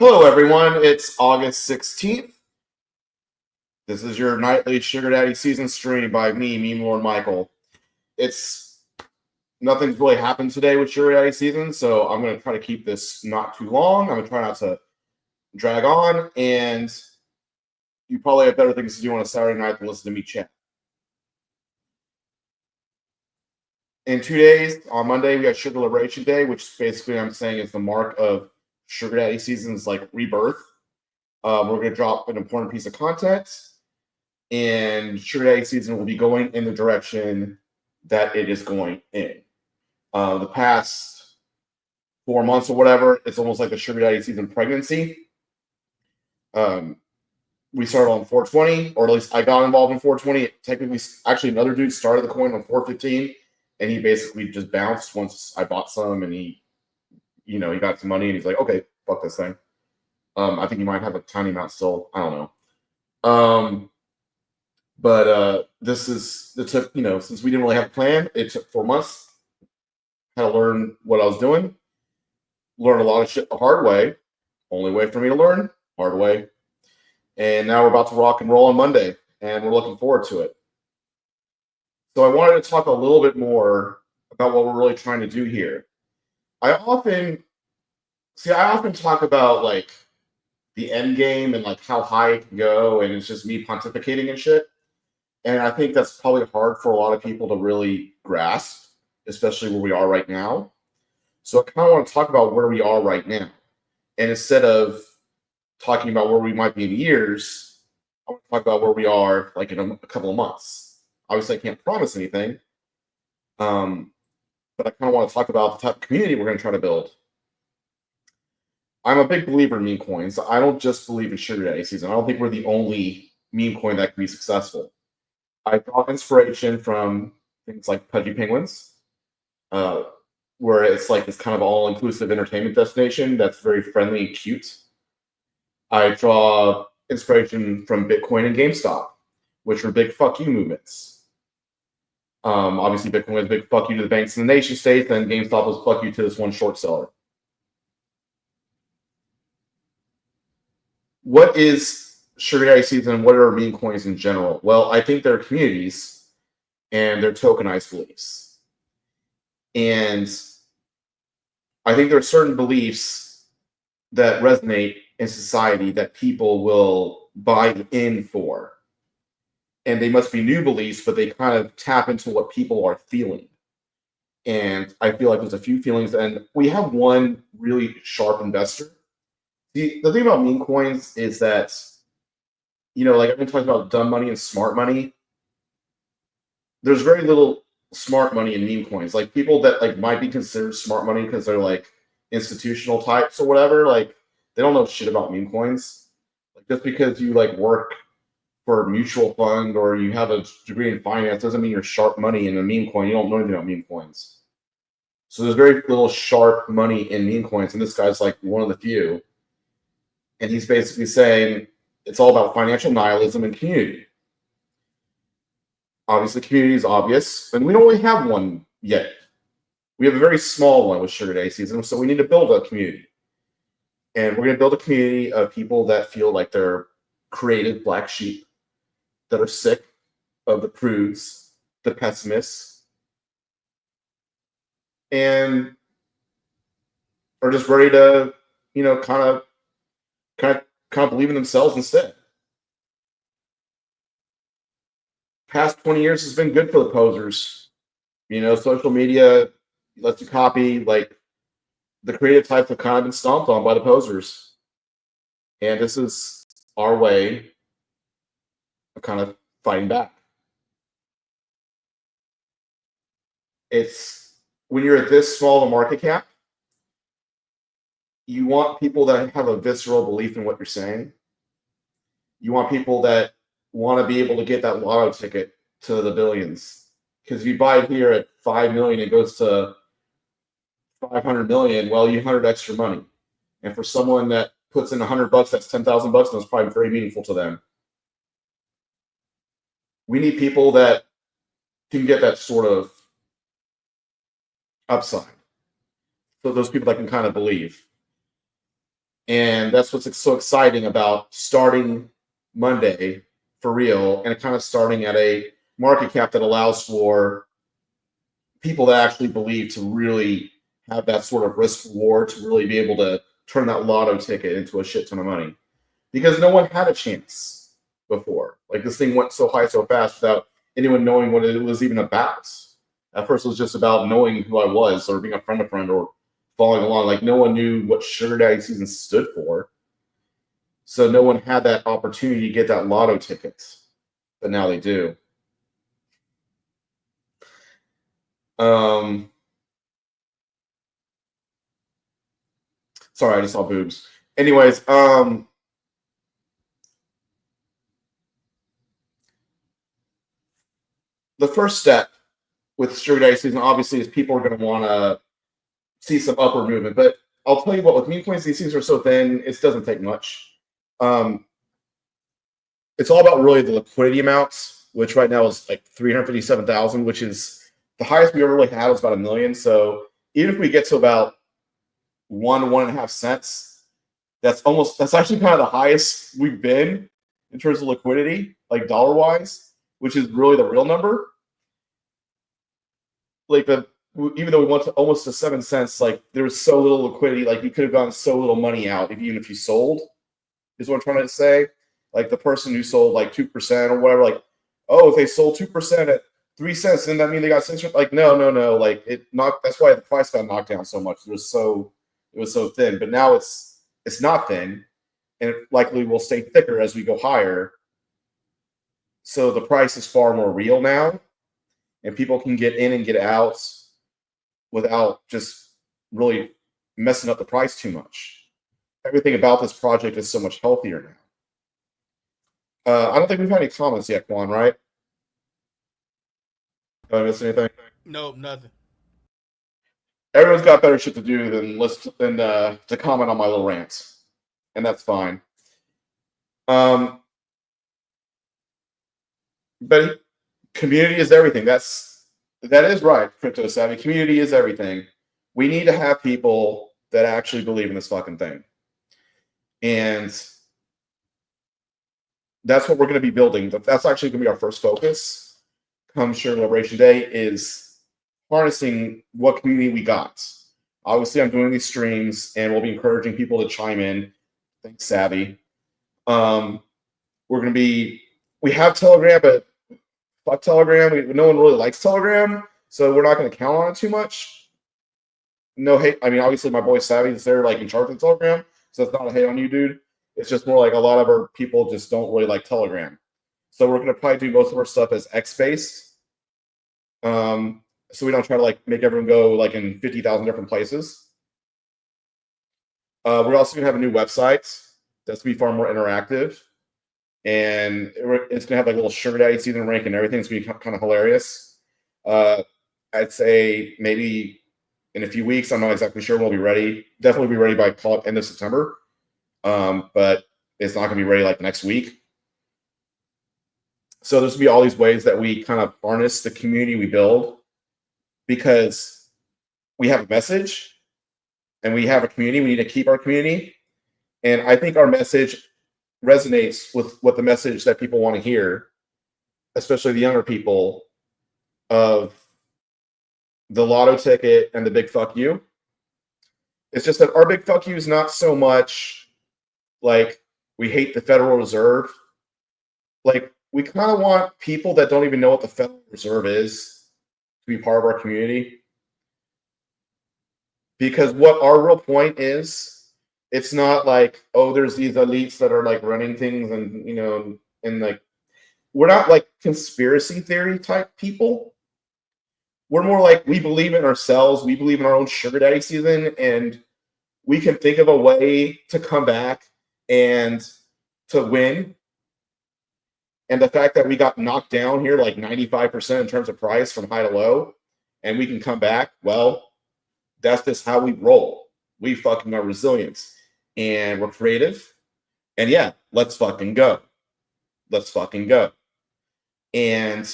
Hello, everyone. It's August 16th. This is your nightly Sugar Daddy season stream by me, Meme Lord Michael. Nothing's really happened today with Sugar Daddy season, so I'm going to try to keep this not too long. I'm going to try not to drag on, and you probably have better things to do on a Saturday night than listen to me chat. In 2 days, on Monday, we got Sugar Liberation Day, which basically I'm saying is the mark of Sugar Daddy season's like rebirth. We're going to drop an important piece of content, and Sugar Daddy season will be going in the direction that it is going in. The past 4 months or whatever, it's almost like the Sugar Daddy season pregnancy. We started on 420, or at least I got involved in 420. Technically, actually, another dude started the coin on 415, and he basically just bounced once I bought some, and he got some money, and he's like, okay, fuck this thing. I think he might have a tiny amount still. I don't know. But it took, since we didn't really have a plan, it took 4 months. Had to learn what I was doing. Learned a lot of shit the hard way. Only way for me to learn, hard way. And now we're about to rock and roll on Monday, and we're looking forward to it. So I wanted to talk a little bit more about what we're really trying to do here. I often talk about like the end game and like how high it can go, and it's just me pontificating and shit. And I think that's probably hard for a lot of people to really grasp, especially where we are right now. So I kind of want to talk about where we are right now. And instead of talking about where we might be in years, I want to talk about where we are like in a couple of months. Obviously, I can't promise anything. But I kind of want to talk about the type of community we're going to try to build. I'm a big believer in meme coins. I don't just believe in Sugar Daddy season. I don't think we're the only meme coin that can be successful. I draw inspiration from things like Pudgy Penguins, where it's like this kind of all-inclusive entertainment destination that's very friendly and cute. I draw inspiration from Bitcoin and GameStop, which were big fuck you movements. Obviously, Bitcoin was big fuck you to the banks and the nation states, and GameStop was fuck you to this one short seller. What is Sugar Daddy season and what are meme coins in general? Well, I think they're communities and they're tokenized beliefs. And I think there are certain beliefs that resonate in society that people will buy in for. And they must be new beliefs, but they kind of tap into what people are feeling. And I feel like there's a few feelings, and we have one really sharp investor. The thing about meme coins is that, like I've been talking about dumb money and smart money. There's very little smart money in meme coins. Like people that like might be considered smart money because they're like institutional types or whatever, like they don't know shit about meme coins. Like just because you like work for a mutual fund or you have a degree in finance doesn't mean you're sharp money in a meme coin. You don't know anything about meme coins. So there's very little sharp money in meme coins, and this guy's like one of the few. And he's basically saying it's all about financial nihilism and community. Obviously, community is obvious, and we don't really have one yet. We have a very small one with Sugar Daddy season, so we need to build a community. And we're going to build a community of people that feel like they're creative black sheep, that are sick of the prudes, the pessimists, and are just ready to, kind of believe in themselves instead. Past 20 years has been good for the posers. Social media lets you copy, like, the creative types have kind of been stomped on by the posers. And this is our way of kind of fighting back. It's when you're at this small of a market cap, you want people that have a visceral belief in what you're saying. You want people that want to be able to get that lotto ticket to the billions. Because if you buy it here at 5 million, it goes to 500 million. Well, you 100 extra money. And for someone that puts in $100, that's $10,000, and that's probably very meaningful to them. We need people that can get that sort of upside. So those people that can kind of believe. And that's what's so exciting about starting Monday for real, and kind of starting at a market cap that allows for people that actually believe to really have that sort of risk reward to really be able to turn that lotto ticket into a shit ton of money. Because no one had a chance before. Like this thing went so high so fast without anyone knowing what it was even about. At first, it was just about knowing who I was or being a friend or following along. Like no one knew what Sugar Daddy season stood for. So no one had that opportunity to get that lotto ticket. But now they do. Sorry, I just saw boobs. Anyways, the first step with Sugar Daddy season obviously is people are going to want to see some upward movement. But I'll tell you what, with meme coins, these things are so thin, it doesn't take much. It's all about really the liquidity amounts, which right now is like 357,000, which is the highest we ever really had was about 1 million. So even if we get to about 1.5 cents, that's actually kind of the highest we've been in terms of liquidity, like dollar wise, which is really the real number. Like even though we went to almost to 7 cents, like there was so little liquidity, like you could have gotten so little money out even if you sold, is what I'm trying to say. Like the person who sold like 2% or whatever, like, oh, if they sold 2% at 3 cents, then that mean they got 6? Like, no. Like that's why the price got knocked down so much. It was so thin. But now it's not thin, and it likely will stay thicker as we go higher. So the price is far more real now, and people can get in and get out without just really messing up the price too much. Everything about this project is so much healthier now. I don't think we've had any comments yet, Quan, right? Did I miss anything? Nope, nothing. Everyone's got better shit to do than to comment on my little rants, and that's fine. But community is everything. That is right, Crypto Savvy. Community is everything. We need to have people that actually believe in this fucking thing, and that's what we're going to be building. That's actually going to be our first focus come Sugar Liberation Day is harnessing what community we got. Obviously, I'm doing these streams, and we'll be encouraging people to chime in. Thanks, Savvy. We're going to be. We have Telegram, but fuck Telegram. No one really likes Telegram, so we're not going to count on it too much. No hate. I mean, obviously, my boy Savvy is there, like in charge of Telegram, so it's not a hate on you, dude. It's just more like a lot of our people just don't really like Telegram. So we're going to probably do most of our stuff as X based. So we don't try to like make everyone go like in 50,000 different places. We're also going to have a new website that's going to be far more interactive. And it's going to have like a little Sugar Daddy season rank and everything. It's going to be kind of hilarious. I'd say maybe in a few weeks. I'm not exactly sure. We'll be ready. Definitely be ready by call it end of September. But it's not going to be ready like next week. So there's going to be all these ways that we kind of harness the community we build because we have a message and we have a community. We need to keep our community. And I think our message resonates with what the message that people want to hear, especially the younger people, of the lotto ticket and the big fuck you. It's just that our big fuck you is not so much like we hate the Federal Reserve. Like we kind of want people that don't even know what the Federal Reserve is to be part of our community. Because what our real point is, it's not like, oh, there's these elites that are like running things and, you know, and like, we're not like conspiracy theory type people. We're more like, we believe in ourselves. We believe in our own Sugar Daddy season, and we can think of a way to come back and to win. And the fact that we got knocked down here like 95% in terms of price from high to low, and we can come back, well, that's just how we roll. We fucking are resilient, and we're creative. And yeah, let's fucking go. Let's fucking go. And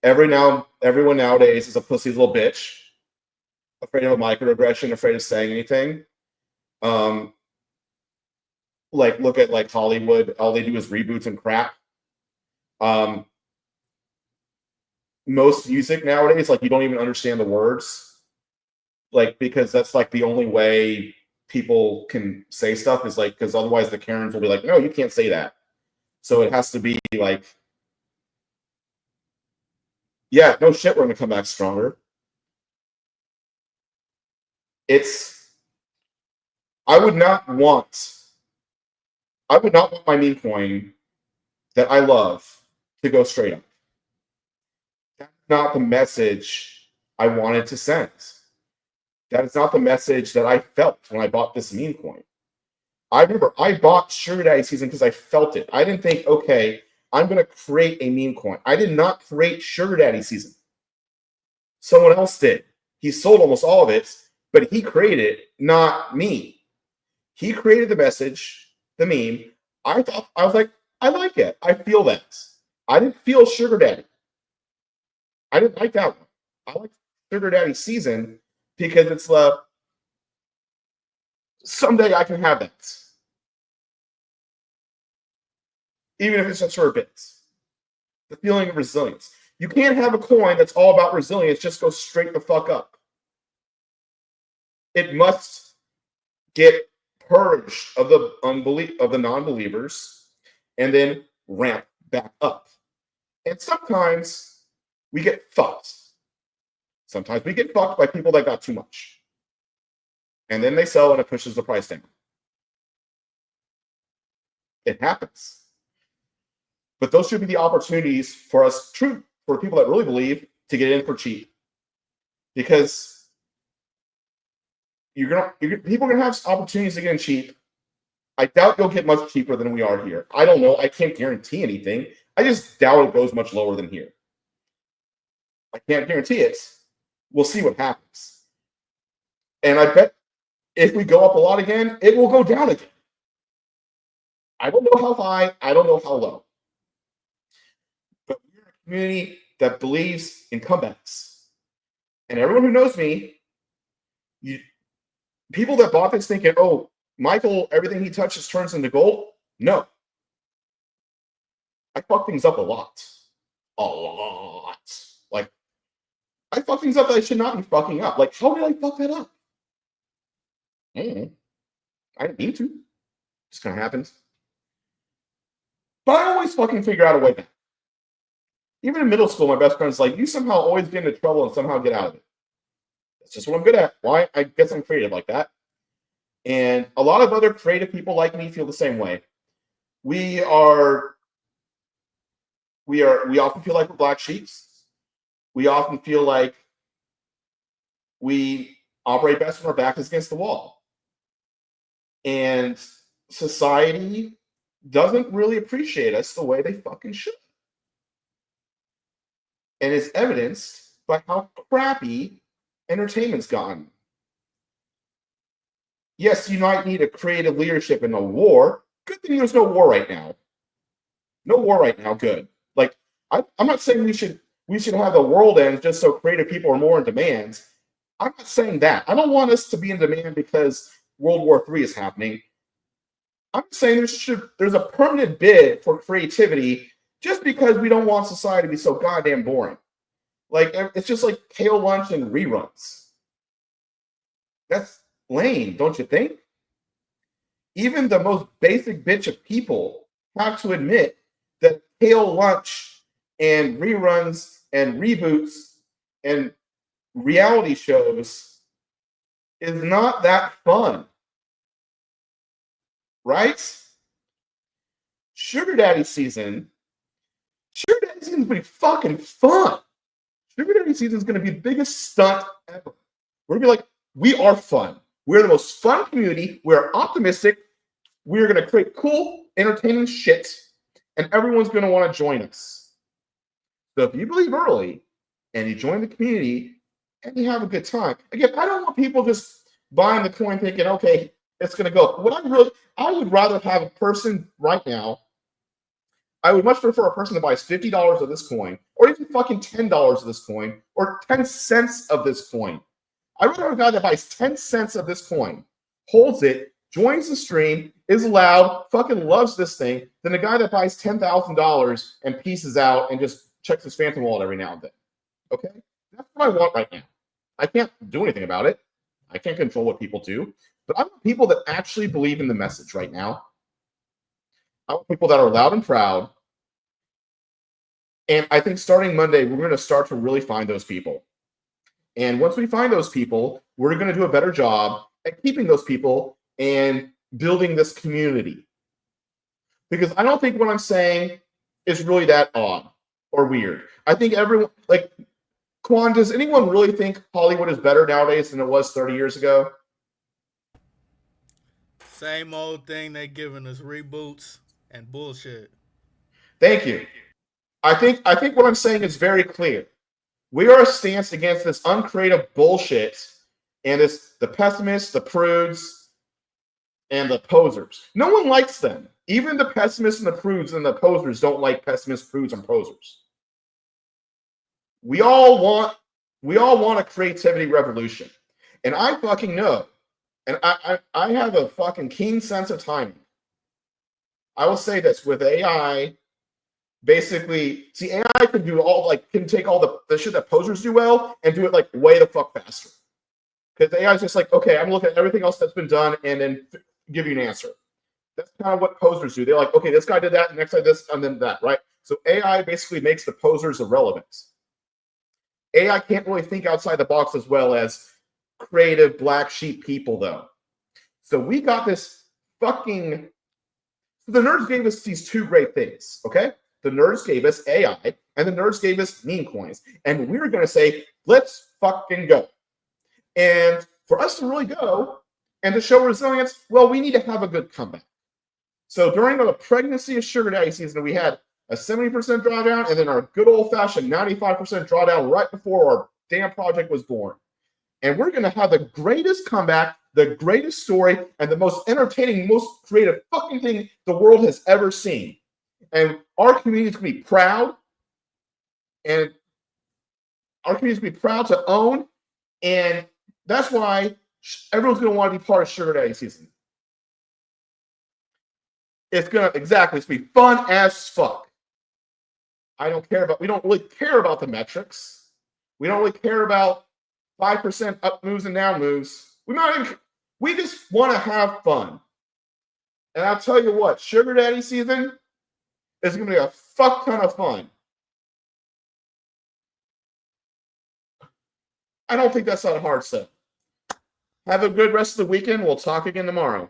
everyone nowadays is a pussy little bitch, afraid of a microaggression, afraid of saying anything. like look at like Hollywood, all they do is reboots and crap. Most music nowadays, like you don't even understand the words, like because that's like the only way people can say stuff is like because otherwise the Karens will be like, no, you can't say that. So it has to be like, yeah, no shit, we're gonna come back stronger. I would not want my meme coin that I love to go straight up. That's not the message I wanted to send. That is not the message that I felt when I bought this meme coin. I remember I bought Sugar Daddy Season because I felt it. I didn't think, okay, I'm going to create a meme coin. I did not create Sugar Daddy Season. Someone else did. He sold almost all of it, but he created it, not me. He created the message, the meme. I was like, I like it. I feel that. I didn't feel Sugar Daddy. I didn't like that one. I like Sugar Daddy Season because it's someday I can have that. Even if it's just for a bit. The feeling of resilience. You can't have a coin that's all about resilience, just go straight the fuck up. It must get purged of the non-believers and then ramp back up. And sometimes we get fucked. Sometimes we get fucked by people that got too much. And then they sell and it pushes the price down. It happens. But those should be the opportunities for us, for people that really believe, to get in for cheap. Because people are gonna have opportunities to get in cheap. I doubt you'll get much cheaper than we are here. I don't know. I can't guarantee anything. I just doubt it goes much lower than here. I can't guarantee it. We'll see what happens. And I bet if we go up a lot again, it will go down again. I don't know how high. I don't know how low. But we're a community that believes in comebacks. And everyone who knows me, people that bought this thinking, oh, Michael, everything he touches turns into gold. No. I fuck things up a lot. A lot. Like, I fuck things up that I should not be fucking up. Like, how did I fuck that up? I didn't mean to. Just kind of happens. But I always fucking figure out a way back. Even in middle school, my best friend's like, you somehow always get into trouble and somehow get out of it. That's just what I'm good at. Why? I guess I'm creative like that. And a lot of other creative people like me feel the same way. We often feel like we're black sheeps. We often feel like we operate best when our back is against the wall. And society doesn't really appreciate us the way they fucking should. And it's evidenced by how crappy entertainment's gotten. Yes, you might need a creative leadership in a war. Good thing there's no war right now. No war right now. Good. Like, I'm not saying we should have the world end just so creative people are more in demand. I'm not saying that. I don't want us to be in demand because World War III is happening. I'm saying there's a permanent bid for creativity just because we don't want society to be so goddamn boring. Like, it's just like kale lunch and reruns. That's lame, don't you think? Even the most basic bitch of people have to admit that kale lunch and reruns and reboots and reality shows is not that fun. Right? Sugar Daddy season is going to be fucking fun. Sugar Daddy season is going to be the biggest stunt ever. We're going to be like, we are fun. We're the most fun community. We're optimistic. We're going to create cool, entertaining shit, and everyone's going to want to join us. So if you believe early and you join the community and you have a good time, again, I don't want people just buying the coin thinking, okay, it's going to go. I would rather have a person right now. I would much prefer a person that buys $50 of this coin, or even fucking $10 of this coin, or 10 cents of this coin. I'd rather have a guy that buys 10 cents of this coin, holds it, joins the stream, is loud, fucking loves this thing, than a guy that buys $10,000 and pieces out and just checks his Phantom wallet every now and then. Okay? That's what I want right now. I can't do anything about it. I can't control what people do. But I want people that actually believe in the message right now. I want people that are loud and proud. And I think starting Monday, we're going to start to really find those people. And once we find those people, we're going to do a better job at keeping those people and building this community. Because I don't think what I'm saying is really that odd or weird. I think everyone, like, Quan, does anyone really think Hollywood is better nowadays than it was 30 years ago? Same old thing they giving us reboots and bullshit. Thank you. I think what I'm saying is very clear. We are a stance against this uncreative bullshit and the pessimists, the prudes, and the posers. No one likes them. Even the pessimists and the prudes and the posers don't like pessimists, prudes, and posers. We all want a creativity revolution. And I fucking know. And I have a fucking keen sense of timing. I will say this with AI. Basically, see, AI can do can take all the shit that posers do well and do it like way the fuck faster. Because AI is just like, okay, I'm looking at everything else that's been done and then give you an answer. That's kind of what posers do. They're like, okay, this guy did that, the next guy this, and then that, right? So AI basically makes the posers irrelevant. AI can't really think outside the box as well as creative black sheep people, though. So we got this fucking. So the nerds gave us these two great things, okay? The nerds gave us AI, and the nerds gave us meme coins. And we were going to say, let's fucking go. And for us to really go and to show resilience, well, we need to have a good comeback. So during the pregnancy of Sugar Daddy season, we had a 70% drawdown and then our good old-fashioned 95% drawdown right before our damn project was born. And we're going to have the greatest comeback, the greatest story, and the most entertaining, most creative fucking thing the world has ever seen. And our community is going to be proud. And our community is going to be proud to own. And that's why everyone's going to want to be part of Sugar Daddy season. It's going to, exactly, it's going to be fun as fuck. We don't really care about the metrics. We don't really care about 5% up moves and down moves. We just want to have fun. And I'll tell you what, Sugar Daddy season is going to be a fuck ton of fun. I don't think that's not a hard sell. Have a good rest of the weekend. We'll talk again tomorrow.